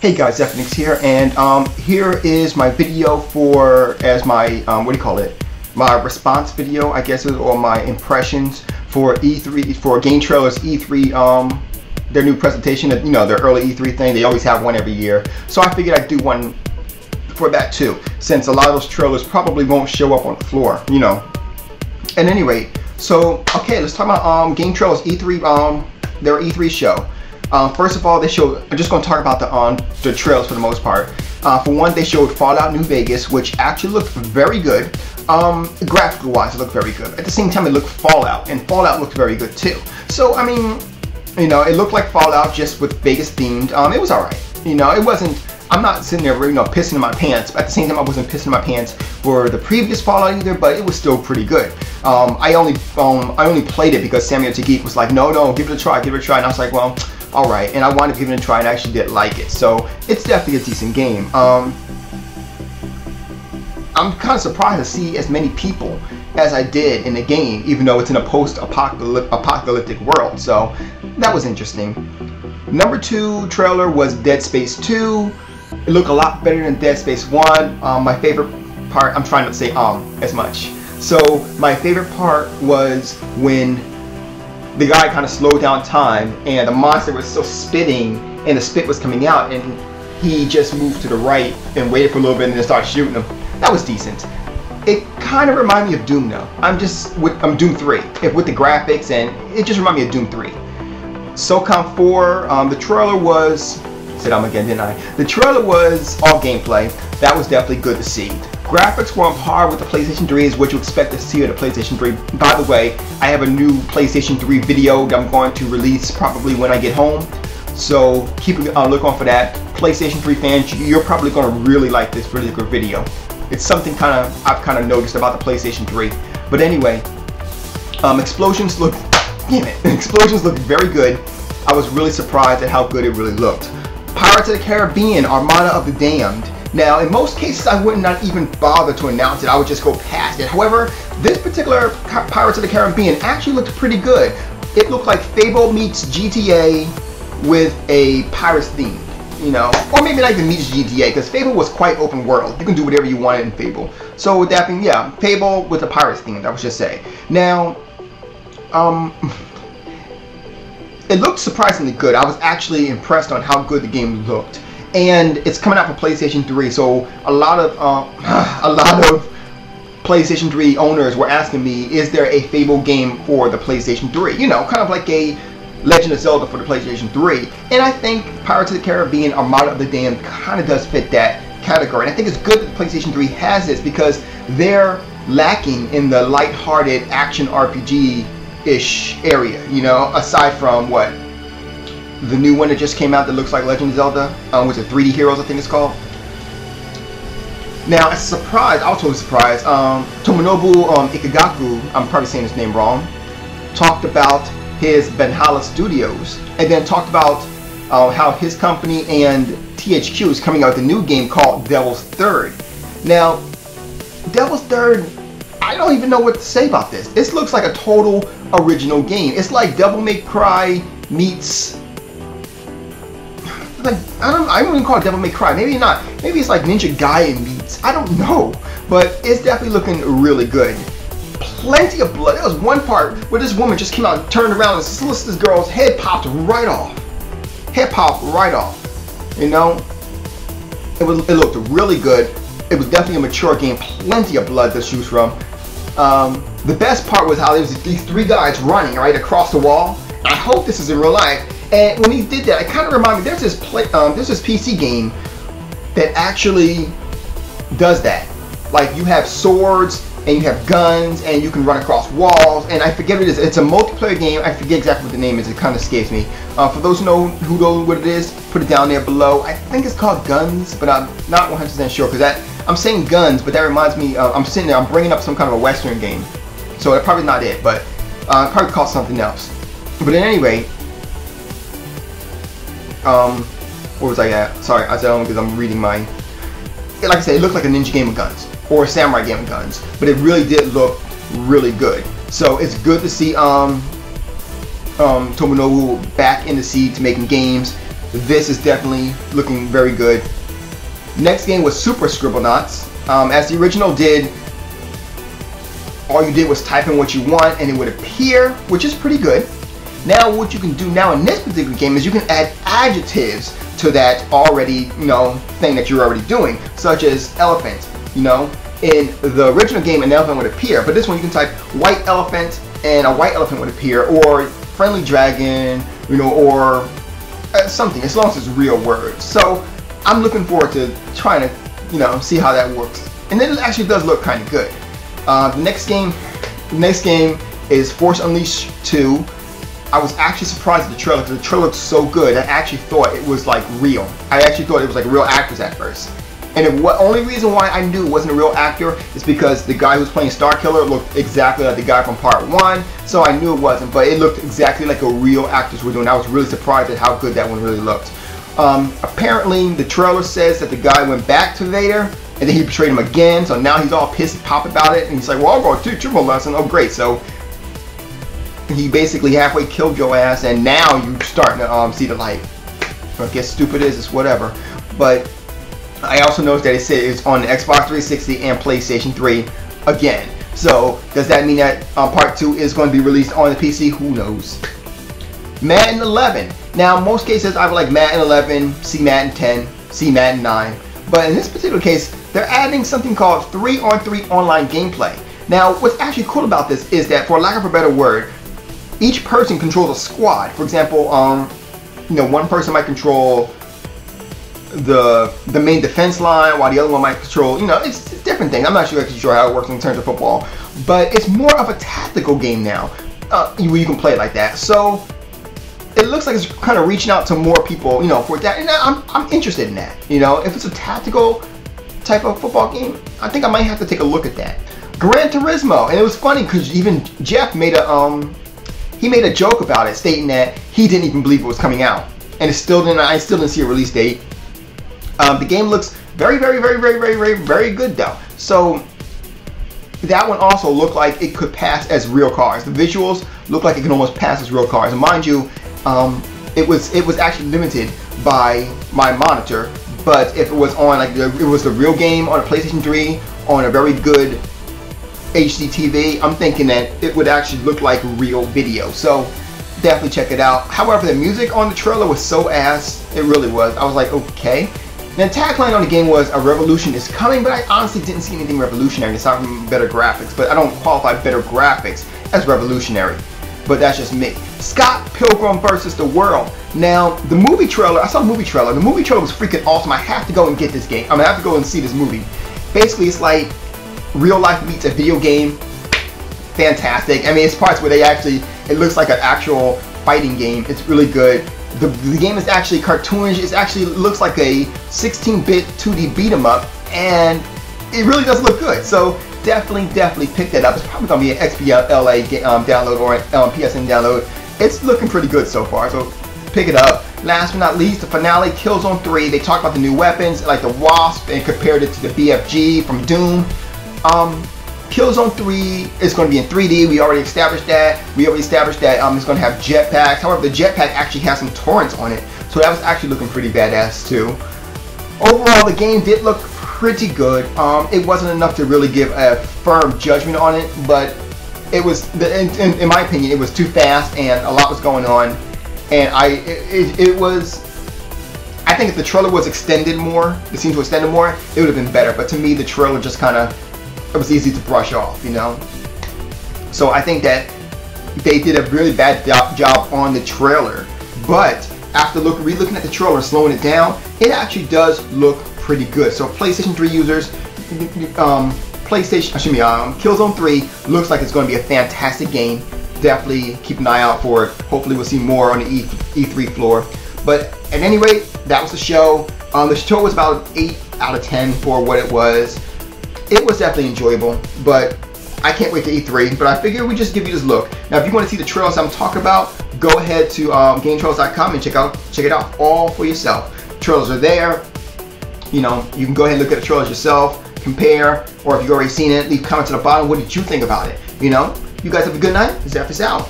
Hey guys, Zephonix here, and here is my video for, as my, what do you call it? My response video, I guess, or my impressions for E3, for Gametrailers E3, their new presentation, you know, their early E3 thing. They always have one every year. So I figured I'd do one for that too, since a lot of those trailers probably won't show up on the floor, you know. At any rate, so, okay, let's talk about Gametrailers E3, their E3 show. First of all, they showed, I'm just going to talk about the trailers for the most part. For one, they showed Fallout New Vegas, which actually looked very good. Graphical wise, it looked very good. At the same time, it looked Fallout, and Fallout looked very good too. So, I mean, you know, it looked like Fallout just with Vegas themed. It was alright. You know, it wasn't, I'm not sitting there, you know, pissing in my pants. But at the same time, I wasn't pissing in my pants for the previous Fallout either, but it was still pretty good. I only played it because Samuel the Geek was like, no, give it a try, and I was like, well, alright, and I wanted to give it a try and I actually did like it. So it's definitely a decent game. I'm kind of surprised to see as many people as I did in the game, even though it's in a post-apocalyptic world. So that was interesting. Number 2 trailer was Dead Space 2. It looked a lot better than Dead Space 1. My favorite part, I'm trying not to say as much. So my favorite part was when the guy kind of slowed down time and the monster was still spitting and the spit was coming out and he just moved to the right and waited for a little bit and then started shooting him. That was decent. It kind of reminded me of Doom though. I'm Doom 3 with the graphics, and it just reminded me of Doom 3. SOCOM 4, the trailer was, said again, didn't I? The trailer was all gameplay. That was definitely good to see. Graphics were on par with the PlayStation 3 is what you expect to see at the PlayStation 3. By the way, I have a new PlayStation 3 video that I'm going to release probably when I get home. So keep a look on for that. PlayStation 3 fans, you're probably going to really like this particular video. It's something I've kind of noticed about the PlayStation 3. But anyway, explosions look, damn it, explosions look very good. I was really surprised at how good it really looked. Pirates of the Caribbean, Armada of the Damned. Now, in most cases, I would not even bother to announce it. I would just go past it. However, this particular Pirates of the Caribbean actually looked pretty good. It looked like Fable meets GTA with a Pirates theme, you know, or maybe not even meets GTA, because Fable was quite open world. You can do whatever you wanted in Fable. So with that being, yeah, Fable with a Pirates theme. That was just say. Now, it looked surprisingly good. I was actually impressed on how good the game looked. And it's coming out for PlayStation 3, so a lot of PlayStation 3 owners were asking me, is there a Fable game for the PlayStation 3? You know, kind of like a Legend of Zelda for the PlayStation 3. And I think Pirates of the Caribbean, Armada of the Damned kind of does fit that category. And I think it's good that the PlayStation 3 has this because they're lacking in the lighthearted action RPG-ish area, you know, aside from what? The new one that just came out that looks like Legend of Zelda, was it 3D Heroes, I think it's called. Now, as a surprise, I was totally surprised, Tomonobu Ikagaku, I'm probably saying his name wrong, talked about his Benhala Studios, and then talked about how his company and THQ is coming out with a new game called Devil's Third. Now, Devil's Third, I don't even know what to say about this. This looks like a total original game. It's like Devil May Cry meets, like, I don't even call it Devil May Cry. Maybe not. Maybe it's like Ninja Gaiden meets. I don't know. But it's definitely looking really good. Plenty of blood. There was one part where this woman just came out and turned around and sliced this girl's head, popped right off. Head popped right off. You know? It looked really good. It was definitely a mature game. Plenty of blood to choose from. The best part was how there was these 3 guys running right across the wall. I hope this is in real life. And when he did that, it kind of reminded me, there's this PC game that actually does that. Like, you have swords, and you have guns, and you can run across walls, and I forget what it is. It's a multiplayer game. I forget exactly what the name is. It kind of escapes me. For those who know what it is, put it down there below. I think it's called Guns, but I'm not 100% sure, because I'm saying Guns, but that reminds me, I'm sitting there, I'm bringing up some kind of a Western game. So that's probably not it, but probably called something else. But at any rate, where was I at? Sorry, I said only because I'm reading my, like I said, it looked like a ninja game of guns or a samurai game of guns, but it really did look really good. So it's good to see Tomonobu back in the seat making games. this is definitely looking very good. Next game was Super Scribblenauts. As the original did, all you did was type in what you want and it would appear, which is pretty good. Now what you can do now in this particular game is you can add adjectives to that already, thing that you're already doing, such as elephant. In the original game an elephant would appear, but this one you can type white elephant and a white elephant would appear, or friendly dragon, or something, as long as it's real words. So I'm looking forward to trying to, see how that works. And then it actually does look kind of good. The next game is Force Unleashed 2. I was actually surprised at the trailer because the trailer looked so good. I actually thought it was like real. I actually thought it was like real actors at first. And the only reason why I knew it wasn't a real actor is because the guy who was playing Starkiller looked exactly like the guy from Part 1. So I knew it wasn't, but it looked exactly like a real actors were doing. I was really surprised at how good that one really looked. Apparently, the trailer says that the guy went back to Vader and then he betrayed him again. So now he's all pissed pop about it. And he's like, well, I'm going to teach him a lesson. Oh, great. So he basically halfway killed your ass, and now you're starting to see the light. I guess stupid is, it's whatever. But I also noticed that it said it's on the Xbox 360 and PlayStation 3 again. So does that mean that Part 2 is going to be released on the PC? Who knows? Madden 11. Now, in most cases, I would like Madden 11, see Madden 10, see Madden 9. But in this particular case, they're adding something called 3-on-3 online gameplay. Now, what's actually cool about this is that, for lack of a better word, each person controls a squad. For example, one person might control the main defense line, while the other one might control, it's different things. I'm not sure how it works in terms of football, but it's more of a tactical game now, where you can play it like that. So it looks like it's kind of reaching out to more people, for that, and I'm interested in that. If it's a tactical type of football game, I think I might have to take a look at that. Gran Turismo, and it was funny because even Jeff made a joke about it, stating that he didn't even believe it was coming out, and I still didn't see a release date. The game looks very, very, very, very, very, very, very good though. So that one also looked like it could pass as real cars. The visuals look like it can almost pass as real cars. And mind you, it was actually limited by my monitor. But if it was on it was the real game on a PlayStation 3 on a very good HD TV, I'm thinking that it would actually look like real video. So definitely check it out. However, the music on the trailer was so ass. It really was. I was like, okay. The tagline on the game was, a revolution is coming, but I honestly didn't see anything revolutionary aside from better graphics. But I don't qualify better graphics as revolutionary. But that's just me. Scott Pilgrim vs. the World. Now, the movie trailer, I saw the movie trailer. The movie trailer was freaking awesome. I have to go and get this game. I have to go and see this movie. Basically, it's like real life meets a video game. Fantastic. I mean, it's parts where it looks like an actual fighting game. It's really good. The game is actually cartoonish. It actually looks like a 16-bit 2D beat 'em up, and it really does look good. So definitely pick that up. It's probably gonna be an XBLA download or an PSN download. It's looking pretty good so far. So pick it up. Last but not least, the finale, Killzone 3. They talked about the new weapons like the Wasp and compared it to the BFG from Doom. Killzone 3 is going to be in 3D. We already established that. It's going to have jetpacks. However, the jetpack actually has some torrents on it, so that was actually looking pretty badass too. Overall, the game did look pretty good. It wasn't enough to really give a firm judgment on it, but it was, in my opinion, it was too fast and a lot was going on. And it was. I think if the trailer was extended more, the scenes were extended more, it would have been better. But to me, the trailer just kind of, it was easy to brush off, So I think that they did a really bad job on the trailer. But after re-looking at the trailer and slowing it down, it actually does look pretty good. So PlayStation 3 users, Killzone 3 looks like it's going to be a fantastic game. Definitely keep an eye out for it. Hopefully we'll see more on the E3 floor. But at any rate, that was the show. The show was about 8 out of 10 for what it was. It was definitely enjoyable, but I can't wait to E3. But I figured we'd just give you this look. Now, if you want to see the trailers I'm talking about, go ahead to Gametrailers.com and check it out all for yourself. Trailers are there. You can go ahead and look at the trailers yourself, compare, or if you've already seen it, leave comments at the bottom. What did you think about it? You guys have a good night. Zeph is out.